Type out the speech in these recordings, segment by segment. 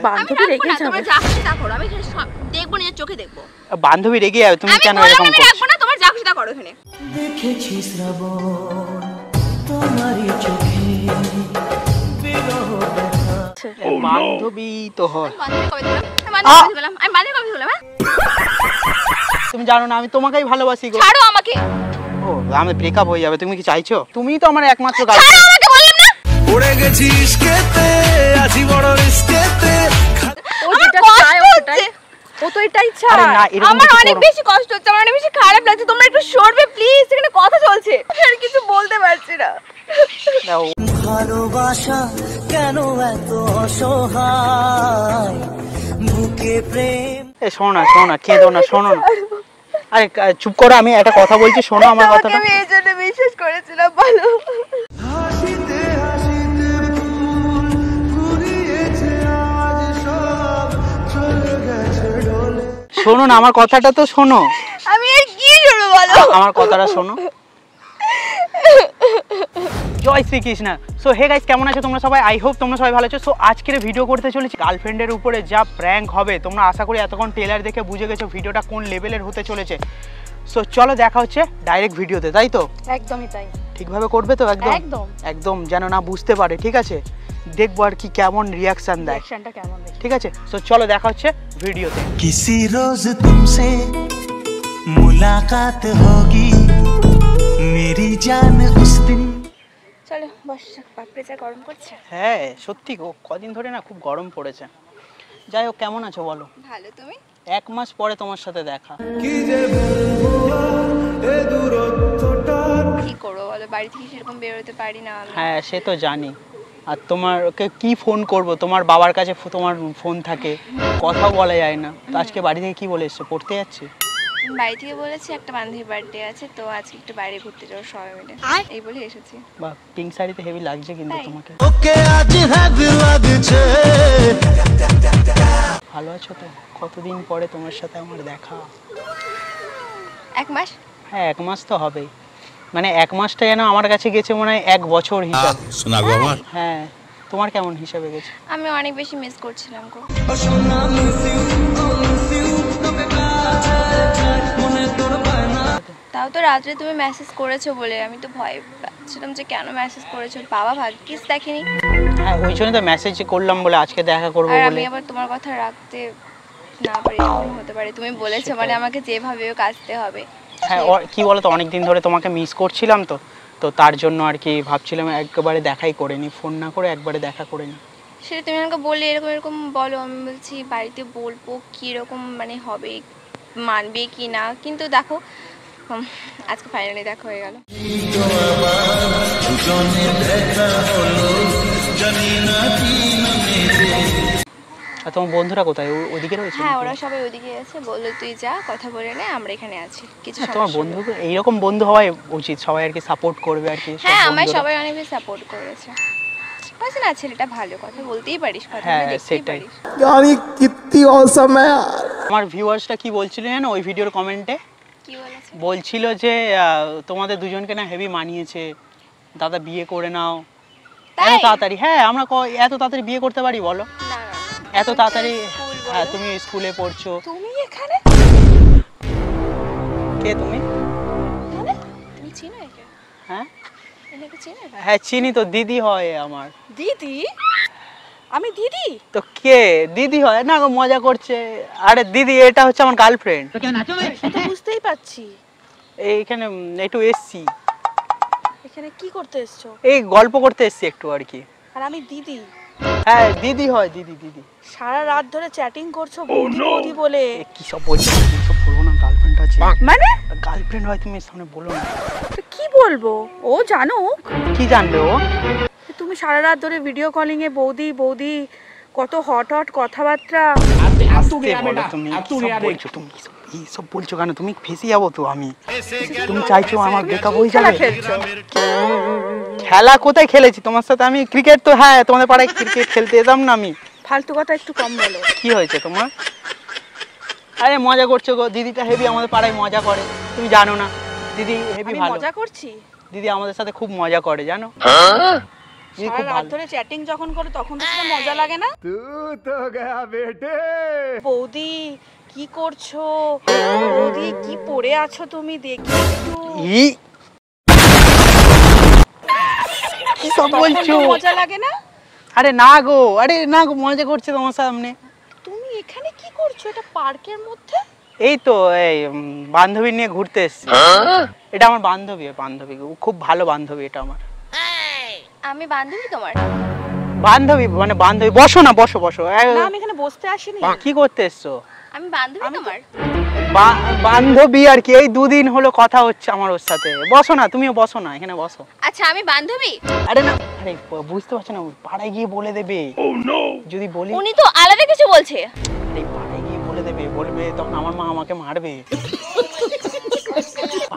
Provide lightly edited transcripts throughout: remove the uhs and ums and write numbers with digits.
বান্ধবী রেগে যাবে। তোমরা যা খুশি তা করো, আমি এখানে দেখবো, নিজের চোখে দেখবো। বান্ধবী রেগে যাবে, তুমি কেন এরকম করছো? আমি রাখবো না, তোমার যা খুশি তা করো এখানে। দেখেছি শ্রাবণ তোমারই চোখে বিরহ ব্যথা। বান্ধবী তো হয়। আমি বান্ধবী কবে দিলাম? তুমি জানো না আমি তোমাকেই ভালোবাসি গো। ছাড়ো আমাকে। ও আমাদের ব্রেকআপ হয়ে যাবে, তুমি কি চাইছো? তুমিই তো আমার একমাত্র গার্লফ্রেন্ড। ছাড়ো আমাকে, বললাম না। পড়ে গেছি ইশকেতে, আছি বড় রিস্কেতে। ও যেটা চায় ও তো এটাই চায়। আরে না, এরকম আমার কিছু অনেক করো। বেশি কষ্ট হচ্ছে, আমার অনেক বেশি খারাপ লাগছে। তোমরা একটু সরবে প্লিজ, এখানে কথা চলছে। আর কিছু বলতে পারছি না। দাও। ভালোবাসা কেন এত অসহায়, বুকে প্রেম। এ শোনো না কেঁদো না, শোনো না। আরে চুপ করো, আমি একটা কথা বলছি, শোনো আমার কথাটা। আমি এই জন্য বিশ্বাস করেছিলাম, বলো। হাসিতে হাসিতে ফুল ফুরিয়েছে আজ সব, চলে গেছে ডলে। শোনো না আমার কথাটা তো শোনো। আমি আর কি করবো বলো? আমার কথাটা শোনো। জয় শ্রীকৃষ্ণ। সো হে গাইস, কেমন আছো তোমরা সবাই? আই হোপ তোমরা সবাই ভালো আছো। সো আজকের ভিডিও করতে চলেছি গার্লফ্রেন্ডের উপরে যা প্র্যাঙ্ক হবে। তোমরা আশা করি এতক্ষণ ট্রেলার দেখে বুঝে গেছো ভিডিওটা কোন লেভেলের হতে চলেছে। সো চলো দেখা হচ্ছে ডাইরেক্ট ভিডিওতে, তাই তো? একদমই তাই। ঠিকভাবে করবে তো? একদম একদম একদম যেন না বুঝতে পারে, ঠিক আছে? দেখবো আর কি কেমন রিয়াকশন দেয়, রিঅ্যাকশনটা কেমন দেখি। ঠিক আছে? সো চলো দেখা হচ্ছে ভিডিওতে। किसी रोज तुमसे मुलाकात होगी मेरी जान उस दिन। চলো বস, প্রেসার গরম করছে। হ্যাঁ সত্যি গো, কদিন ধরে না খুব গরম পড়েছে। যাই হোক, কেমন আছো বলো? ভালো, তুমি? 1 মাস পরে তোমার সাথে দেখা। কি করবো বলো, বাড়ি থেকে সেরকম বেরোতে পারি না আমি। হ্যাঁ সে তো জানি। আর তোমারকে কি ফোন করব, তোমার বাবার কাছে তোমার ফোন থাকে, কথাও বলা যায় না। তো আজকে বাড়ি থেকে কি বলে এসছো? পড়তে যাচ্ছি। বাড়ি থেকে বলেছি একটা বান্ধবীর বার্থডে আছে, তো আজকে একটু বাইরে ঘুরতে যাবো সবাই মিলে, এই বলে এসেছি। বাহ, পিঙ্ক শাড়িতে হেভি লাগছে কিন্তু তাই? তোমাকে। ওকে আজ হেভি লাগছে। ভালো আছো তো? কতদিন পরে তোমার সাথে আমার দেখা। 1 মাস। হ্যাঁ 1 মাস তো হবেই, মানে 1 মাসটা যেন আমার কাছে গেছে মনে হয় 1 বছর হিসাব। শোনা গো আমার। হ্যাঁ তোমার কেমন হিসাবে গেছে? আমি অনেক বেশি মিস করছিলাম গো। তাও তো রাত্রে তুমি মেসেজ করেছো বলে, আমি তো ভয় পাচ্ছিলাম যে কেন মেসেজ করেছো, বাবা ভাগ্যিস দেখেনি। হ্যাঁ ওই জন্য তো মেসেজ করলাম বলে আজকে দেখা করবো আর বলে। আমি আবার তোমার কথা রাখতে না পারি, এমন হতে পারে। তুমি বলেছো মানে আমাকে যেভাবে হোক আসতে হবে। হ্যাঁ কি বলো তো, অনেকদিন ধরে তোমাকে মিস করছিলাম তো, তো তার জন্য আর কি ভাবছিলাম একবারে দেখাই করে নি, ফোন না করে একবারে দেখা করে নি। সেটা তুমি আমাকে বললে এরকম এরকম বলো, আমি বলছি বাড়িতে বলবো কীরকম মানে হবে, মানবে কি না। কিন্তু দেখো আজকে ফাইনালি দেখা হয়ে গেল। আর তোমার বন্ধুরা কোথায়? ওদিকে রয়েছে? হ্যাঁ ওরা সবাই ওদিকে আছে, বললো তুই যা, কথা বলে নে, আমরা এখানে আছি। কিছু তোমার সমস্যা বন্ধু এইরকম বন্ধু হওয়াই উচিত, সবাই আর কি সাপোর্ট করবে আর কি। হ্যাঁ আমায় সবাই অনেক বেশি সাপোর্ট করেছে। বলছে না ছেলেটা ভালো, কথা বলতেই পারিস, কথা হ্যাঁ, দেখতেই সেটাই। পারিস। यानी कितनी औसम है यार। আমার ভিউয়ার্সটা কি বলছিল জানো ওই ভিডিওর কমেন্টে? কি বলেছে? বলছিল যে তোমাদের দুজনকে না হেভি মানিয়েছে, দাদা বিয়ে করে নাও তাই? এত তাড়াতাড়ি। হ্যাঁ আমরা এত তাড়াতাড়ি বিয়ে করতে পারি বলো? না না এত তাড়াতাড়ি? স্কুল বলো। হ্যাঁ তুমি স্কুলে পড়ছো। তুমি এখানে কে তুমি? মানে তুমি চিনো একে? হ্যাঁ এনাকে চিনো? হ্যাঁ চিনি তো, দিদি হয় আমার। দিদি? আমি দিদি? তো কে দিদি হয়? না গো মজা করছে। আরে দিদি এটা হচ্ছে আমার গার্লফ্রেন্ড। তো বুঝতেই পারছি। এইখানে একটু এসছি, এখানে কি করতে এসছো? এই গল্প করতে এসছি একটু আর কি। আর আমি দিদি? হ্যাঁ দিদি হয়, দিদি দিদি। সারা রাত ধরে চ্যাটিং করছো বৌদি বৌদি বলে। কি সব বলছো? কি সব বলবো না, গার্লফ্রেন্ড আছে। মানে গার্লফ্রেন্ড হয় তুমি সামনে বলো না। তো কি বলবো? ও জানুক। কি জানবে ও? তুমি সারা রাত ধরে ভিডিও কলিং এ বৌদি বৌদি কত হট হট কথাবার্তা। আস্তে বলো তুমি, কি সব বলছো তুমি? এই সব বলছো কেন? তুমি ফেসে যাবো তো আমি। তুমি চাইছো আমার ব্রেকআপ হয়ে খেলা যাবে? খেলছো? খেলা কোথায় খেলেছি তোমার সাথে আমি? ক্রিকেট তো হ্যাঁ তোমাদের পাড়ায় ক্রিকেট খেলতে যেতাম না আমি। ফালতু কথা একটু কম বলো। কি হয়েছে তোমার? আরে মজা করছো গো, দিদিটা হেভি আমাদের পাড়ায় মজা করে, তুমি জানো না? দিদি হেভি আমি ভালো। মজা করছি? দিদি আমাদের সাথে খুব মজা করে জানো? দিদি সারা খুব রাত ভালো। ধরে চ্যাটিং যখন করো তখন তো তোমার মজা লাগে না? বৌদি কি করছো? বৌদি কি পড়ে আছো তুমি? দেখি একটু। ই কি সব তখন বলছো? তো মজা লাগে না? আরে না গো, আরে না গো, মজা করছে তোমার সামনে। তুমি এখানে কি করছো? এটা পার্কের মধ্যে? এই তো এই বান্ধবী নিয়ে ঘুরতে এসেছি। এটা আমার বান্ধবী, খুব ভালো বান্ধবী এটা আমার। আমি বান্ধবী তোমার? বান্ধবী মানে বান্ধবী, বসো না, বসো বসো। না আমি এখানে বসতে আসিনি। কি করতে এসছো? আমি বান্ধবী তোমার? বান্ধবী আর কি, এই দুদিন হলো কথা হচ্ছে আমার ওর সাথে। বসো না, তুমিও বসো না, এখানে বসো। আচ্ছা আমি বান্ধবী? আরে না, আরে বুঝতে পারছো না, পাড়ায় গিয়ে বলে দেবে। যদি বলি উনি তো আলাদা কিছু বলছে। আরে পাড়ায় গিয়ে বলে দেবে, বলবে তখন আমার মা আমাকে মারবে।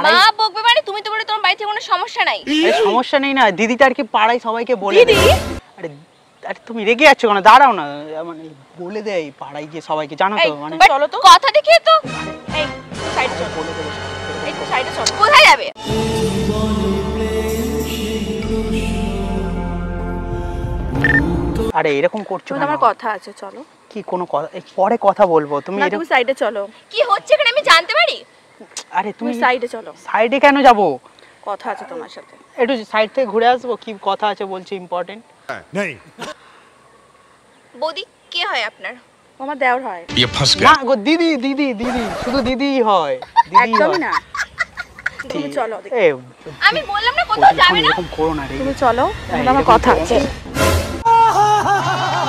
মা বকবে মানে? তুমি তো বলে তোমার বাড়িতে কোনো সমস্যা নাই। আরে সমস্যা নেই না, দিদিটা আর কি পাড়ায় সবাইকে বলে দিদি? দেয়। আরে আরে তুমি রেগে যাচ্ছ কেন? দাঁড়াও না, মানে বলে দেয় পাড়ায় গিয়ে সবাইকে, জানো এই তো মানে তুমি চলো তো। কথা দেখিয়ে তো। এই সাইডে চলো। বলে দেবে সবাইকে। এই সাইডে চলো। কোথায় যাবে? আরে এরকম করছো তুমি কেন? আমার কথা আছে, চলো। কি কোনো কথা, এই পরে কথা বলবো, তুমি না এরকম। তুমি সাইডে চলো। কি হচ্ছে এখানে আমি জানতে পারি? আরে তুমি তুমি সাইডে চলো, সাইডে কেন যাবো? কথা আছে তোমার সাথে। একটু সাইড থেকে ঘুরে আসবো, কি কথা আছে বলছি, ইম্পর্টেন্ট। বৌদি কে হয় আপনার? ও আমার দেওর হয়। না গো, দিদি দিদি দিদি, শুধু দিদিই হয়, দিদি একদমই হয়। না। তুমি চলো দেখি। এ আমি বললাম না কোথাও যাবে না। এরকম করো না রে। তুমি চলো, হ্যাঁ, আমার এরকম কথা করো। আছে।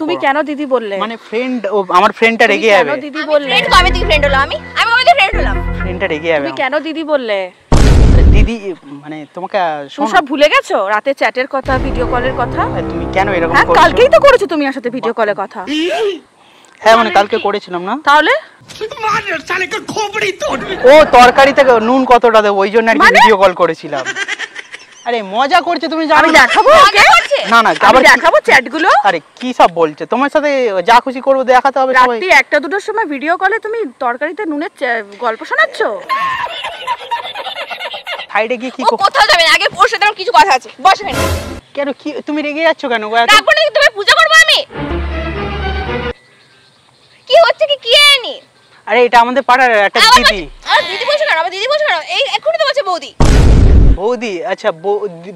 তুমি কেন দিদি বললে? মানে ফ্রেন্ড, ও আমার ফ্রেন্ডটা তুমি রেগে কেন যাবে। দিদি আমি বললে? ফ্রেন্ড কবে থেকে ফ্রেন্ড হলাম? আমি কবে থেকে ফ্রেন্ড হলাম? ফ্রেন্ডটা রেগে যাবে তুমি কেন দিদি বললে? আমার। দিদি মানে তোমাকে তুমি শোনো, সব ভুলে গেছো? রাতে চ্যাটের কথা, ভিডিও কলের কথা। তুমি কেন এরকম হ্যাঁ করছো? কালকেই তো করেছো তুমি আমার সাথে ভিডিও কলের কথা। হ্যাঁ মানে কালকে করেছিলাম না। তাহলে ও তরকারিতে নুন কতটা দেবো ওই জন্য আর কি মানে? ভিডিও কল করেছিলাম। আরে মজা করছে, তুমি জানো আমি না? দেখাবো ওকে? না না, আমি আবার কি- দেখাবো চ্যাটগুলো। আরে কি সব বলছে? তোমার সাথে যা খুশি করবো, দেখাতে হবে সবাই। রাত্রি 1টা 2টোর সময় ভিডিও কলে তুমি তরকারিতে নুনের গল্প শোনাচ্ছ? সাইডে গিয়ে কি ও কোথাও যাবে না, আগে ওর সাথে আমার কিছু কথা আছে। বস এখানে। কেন, কি তুমি রেগে যাচ্ছ কেন গো এত? তারপরে তুমি পূজা করবো আমি? কি হচ্ছে কি এনি? আরে এটা আমাদের পাড়ার একটা দিদি। আর দিদি বলছো কেন? আমার দিদি বলছো কেন? এই এক্ষুনি তো বলছে বৌদি। বৌদি? আচ্ছা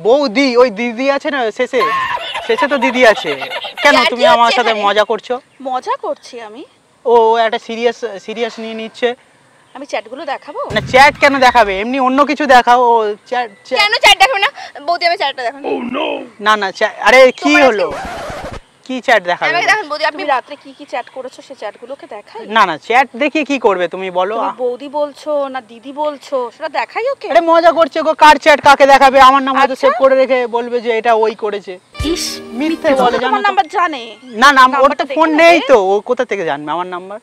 বৌদি, ওই দিদি আছে না শেষে, শেষে তো দিদি আছে। কেন আর কি তুমি আমার হচ্ছে সাথে এখানে? মজা করছো? মজা করছি আমি। ও একটা সিরিয়াস নিয়ে নিচ্ছে। আমি চ্যাটগুলো দেখাবো? না চ্যাট কেন দেখাবে, এমনি অন্য কিছু দেখাও। ও চ্যাট কেন চ্যাট দেখো না? বৌদি আমি চ্যাটটা দেখো। না না আরে কি তোমার হলো, কি চ্যাট দেখাবে? আমাকে দেখুন বৌদি, আপনি তুমি রাত্রে কি কি চ্যাট করেছো সে চ্যাটগুলোকে দেখাই? না না, চ্যাট দেখিয়ে কি করবে তুমি বলো? তুমি বৌদি বলছো না দিদি বলছো সেটা দেখাই ওকে? আরে মজা করছে গো, কার চ্যাট কাকে দেখাবে? আমার নাম্বার তো আচ্ছা। সেভ করে রেখে বলবে যে এটা ওই করেছে। ইস মিথ্যে বলে, জানো তোমার তো? নাম্বার জানে? না না, ওর নাম্বারটা তো দেখে ফোন নেবে? নেই তো, ও কোথা থেকে জানবে আমার নাম্বার?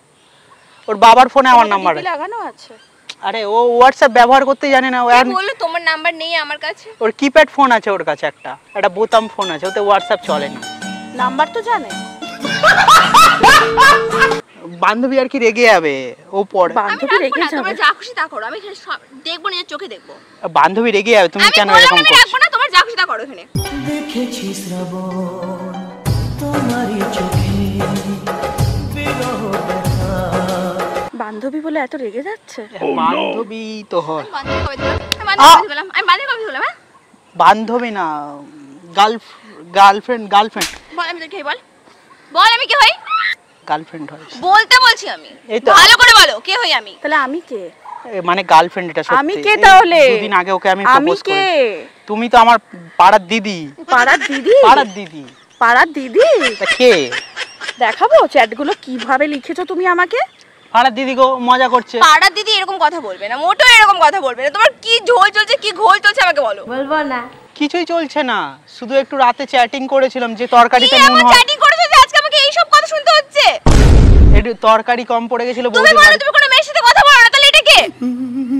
ওর বাবার ফোনে আমার নাম্বার ডিপি আছে। লাগানো আছে। আরে ও হোয়াটসঅ্যাপ ব্যবহার করতে জানে না, ও কে এখন বললো তোমার নাম্বার নেই আমার কাছে? ওর কিপ্যাড ফোন আছে ওর কাছে, একটা বোতাম ফোন আছে, ওতে হোয়াটসঅ্যাপ চলে না। নাম্বার তো জানে। বান্ধবী আর কি রেগে যাবে, ও পড়ে। আমি বান্ধবী রাখবো রেখে না, যাবে? তোমরা যা খুশি তা করো। আমি এখানে সব দেখবো, নিজের চোখে দেখবো। বান্ধবী রেগে যাবে, তুমি আমি কেন বললাম এরকম আমি করছো? রাখবো না, তোমার যা খুশি তা করো এখানে। দেখেছি শ্রাবণ তোমারই চোখে বিরহ ব্যথা। বান্ধবী বলে এত রেগে যাচ্ছে? বান্ধবী তো হয়, আমি বান্ধবী কবে দিলাম? আমি বান্ধবী কবে দিলাম? আমি বান্ধবী কবে দিলাম? হ্যাঁ বান্ধবী না, গার্লফ্রেন্ড বল, আমি তোর কে বল? বল আমি কে হই? গার্লফ্রেন্ড হয়। বলতে বলছি আমি। এই তো। ভালো করে বলো কে হই আমি? তাহলে আমি কে? মানে গার্লফ্রেন্ড, এটা সত্যি। আমি কে এই তাহলে? দুদিন আগে ওকে আমি আমি প্রপোজ কে? করেছি। তুমি তো আমার পাড়ার দিদি। পাড়ার দিদি? পাড়ার দিদি পাড়ার দিদি? তা কে? দেখাবো চ্যাটগুলো কিভাবে লিখেছো তুমি আমাকে? পাড়ার দিদি গো, মজা করছে। পাড়ার দিদি এরকম কথা বলবে না, মোটেও এরকম কথা বলবে না। তোমার কি ঝোল চলছে, কি ঘোল চলছে আমাকে বলো। কিছুই চলছে না, শুধু একটু রাতে চ্যাটিং করেছিলাম যে তরকারিতে কি নুন এমন হয়। চ্যাটিং করেছো যে আজকে আমাকে এই সব কথা শুনতে হচ্ছে? একটু তরকারি কম পড়ে গেছিল তুমি বৌদির বলো বাড়ি- তুমি কোনো মেয়ের সাথে কথা বলো না, তাহলে এটা কে?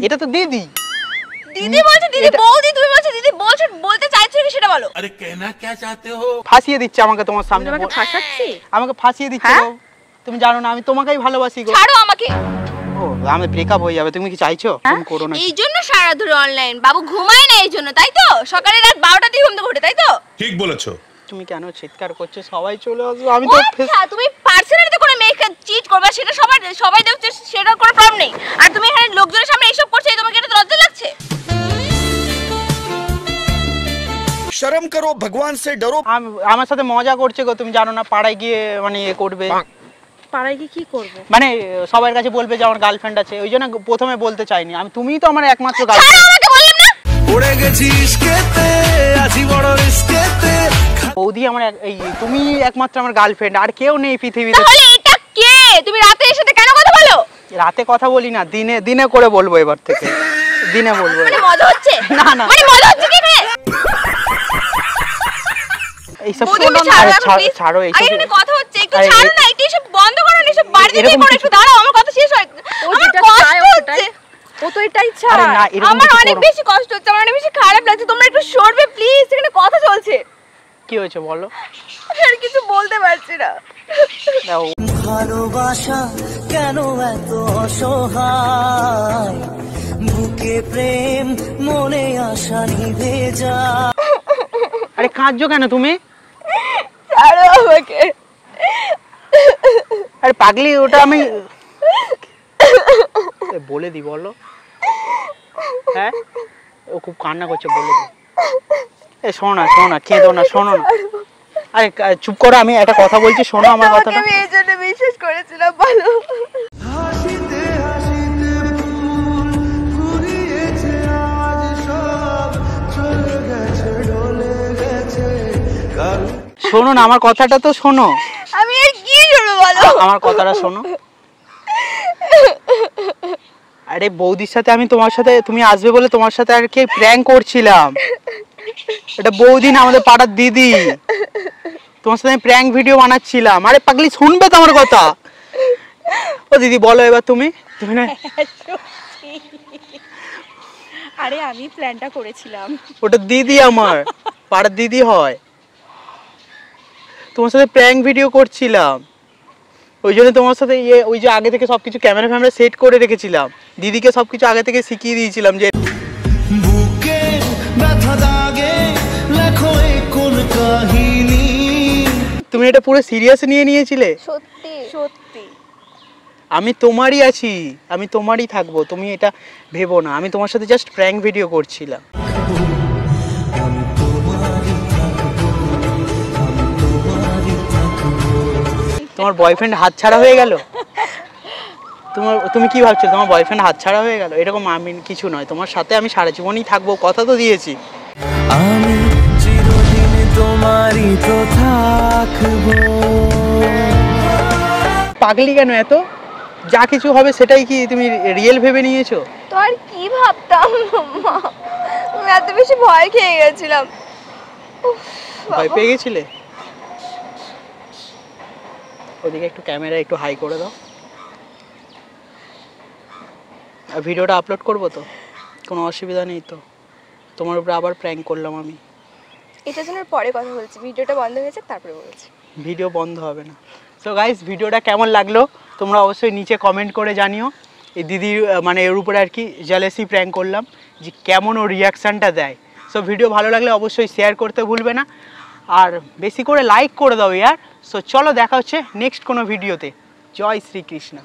এটা তো দিদি। দিদি বলছে, দিদি বৌদি, তুমি বলছো দিদি, বলছো বলতে চাইছো কি সেটা বলো। ফাঁসিয়ে দিচ্ছে আমাকে তোমার আমি সামনে, তোমাকে ফাঁসাচ্ছি? আমাকে ফাঁসিয়ে দিচ্ছে হ্যাঁ? গো। তুমি জানো না আমি তোমাকেই ভালোবাসি গো। ছাড়ো আমাকে। ও আমি ব্রেকআপ হয়ে যাবে, তুমি কি চাইছো? তুমি করো না। এই জন্য সারা ধরে অনলাইন বাবু ঘুমায় না, এই জন্য তাই তো? সকালে রাত 12টা থেকে ঘুম থেকে ওঠে তাই তো? ঠিক বলেছো। তুমি কেন চিৎকার করছো? সবাই চলে আসবে, আমি তো আচ্ছা তুমি পার্সোনালি তো কোনো মেয়েকে চিট করবে, সেটা সবাই দেখছে, সেটা কোনো প্রবলেম নেই। আর তুমি এখানে লোকজনের সামনে এইসব করছো, তোমাকে এটা লজ্জা লাগছে? शर्म करो, भगवान से डरो। আমার সাথে মজা করছে গো, তুমি জানো না পাড়ায় গিয়ে মানে এ করবে, পাড়ায় গিয়ে কি করবে? মানে সবার কাছে বলবে যে আমার গার্লফ্রেন্ড আছে, ওই জন্য প্রথমে বলতে চাইনি আমি। তুমিই তো আমার একমাত্র গার্লফ্রেন্ড। আমাকে বললাম না পড়ে গেছি ইশকেতে, আছি বড় রিস্কেতে। বৌদি আমার এই তুমি একমাত্র আমার গার্লফ্রেন্ড, আর কেউ নেই পৃথিবীতে। তাহলে এটা কে? তুমি রাতে এর সাথে কেন কথা বলো? রাতে কথা বলি না, দিনে দিনে করে বলবো এবার থেকে, দিনে বলবো। মানে মজা হচ্ছে? না না, মানে মজা হচ্ছে কি এখানে? এইসব বৌদি, শোনো না, ছাড়ো আরে এখন, please। ছাড়ো আরে এইসব। এখানে কথা হচ্ছে, একটু আরে ছাড়ো না, একটু এসব বন্ধ করো না, এসব বাড়িতে গিয়ে এরকম করো। কিছু- একটু দাঁড়াও, আমার কথা শেষ হয়। ও আমার যেটা কষ্ট চায় ও হচ্ছে। সেটাই, ও তো এটাই আরে চায়। না, এরকম আমার কিছু অনেক করো। বেশি কষ্ট হচ্ছে, আমার অনেক বেশি খারাপ লাগছে। তোমরা একটু সরবে প্লিজ, এখানে কথা চলছে। কি হয়েছে বলো? আর কিছু বলতে পারছি না। দাও, ভালোবাসা কেন এত অসহায়, বুকে প্রেম মনে আশা নিভে যায়। আরে কাঁদছো কেন তুমি? ছাড়ো আমাকে। আরে পাগলি, ওটা আমি বলে দি, বলো। হ্যাঁ, ও খুব কান্না করছে, বলে দি। এ শোনো না, শোনো না, কেঁদো না, শোনো না। আরে চুপ করো, আমি একটা কথা বলছি, শোনো আমার তোমাকে কথাটা। আমি এই জন্য বিশ্বাস করেছিলাম, বলো। হাসিতে হাসিতে ফুল ফুরিয়েছে আজ সব, চলে গেছে ডলে গেছে কাল। শোনো না, আমার কথাটা তো শোনো। আমি আর কি শুনবো বলো? আমার কথাটা শোনো। আরে বৌদির সাথে আমি তোমার সাথে, তুমি আসবে বলে তোমার সাথে আর কি প্র্যাঙ্ক করছিলাম। এটা বৌদি না, আমাদের পাড়ার দিদি। তোমার সাথে আমি প্র্যাঙ্ক ভিডিও বানাচ্ছিলাম। আরে পাগলি, শুনবে তো আমার কথা? ও দিদি বলো এবার তুমি, তুমি না। আরে আমি প্ল্যানটা করেছিলাম। ওটা দিদি, আমার পাড়ার দিদি হয়। তোমার সাথে প্র্যাঙ্ক ভিডিও করছিলাম, ওই জন্য তোমার সাথে ইয়ে, ওই যে আগে থেকে সবকিছু ক্যামেরা ফ্যামেরা সেট করে রেখেছিলাম, দিদিকে সবকিছু আগে থেকে শিখিয়ে দিয়েছিলাম যে বুকে ব্যথা দাগে লেখো এ কোন কাহিনী। তুমি এটা পুরো সিরিয়াস নিয়ে নিয়েছিলে। সত্যি সত্যি আমি তোমারই আছি, আমি তোমারই থাকবো, তুমি এটা ভেবো না। আমি তোমার সাথে জাস্ট প্র্যাঙ্ক ভিডিও করছিলাম। আমি তোমারই থাকবো, আমি তোমারই থাকবো। তোমার বয়ফ্রেন্ড হাতছাড়া হয়ে গেল? তুমি কি ভাবছো তোমার বয়ফ্রেন্ড হাতছাড়া হয়ে গেল? এরকম আমি কিছু নয়, তোমার সাথে আমি সারা জীবনই থাকবো, কথা তো দিয়েছি। আমি চিরদিন তোমারই তো থাকবো। পাগলি কেন এত? যা কিছু হবে সেটাই কি তুমি রিয়েল ভেবে নিয়েছো? তো আর কি ভাবতাম মা, আমি এত বেশি ভয় খেয়ে গেছিলাম। উফ, ভয় বাবা। পেয়ে গেছিলে? ওদিকে একটু ক্যামেরা একটু হাই করে দাও। আর ভিডিওটা আপলোড করবো তো? কোনো অসুবিধা নেই তো? তোমার উপরে আবার প্র্যাঙ্ক করলাম আমি। এটার জন্য পরে কথা বলছি, ভিডিওটা বন্ধ হয়েছে তারপরে বলছি। ভিডিও বন্ধ হবে না। সো গাইস, ভিডিওটা কেমন লাগলো তোমরা অবশ্যই নিচে কমেন্ট করে জানিও। এই দিদি মানে এর উপরে আর কি জেলাসি প্র্যাঙ্ক করলাম, যে কেমন ও রিয়াকশানটা দেয়। সো ভিডিও ভালো লাগলে অবশ্যই শেয়ার করতে ভুলবে না, আর বেশি করে লাইক করে দাও ইয়ার। সো চলো দেখা হচ্ছে নেক্সট কোনো ভিডিওতে। জয় শ্রীকৃষ্ণ।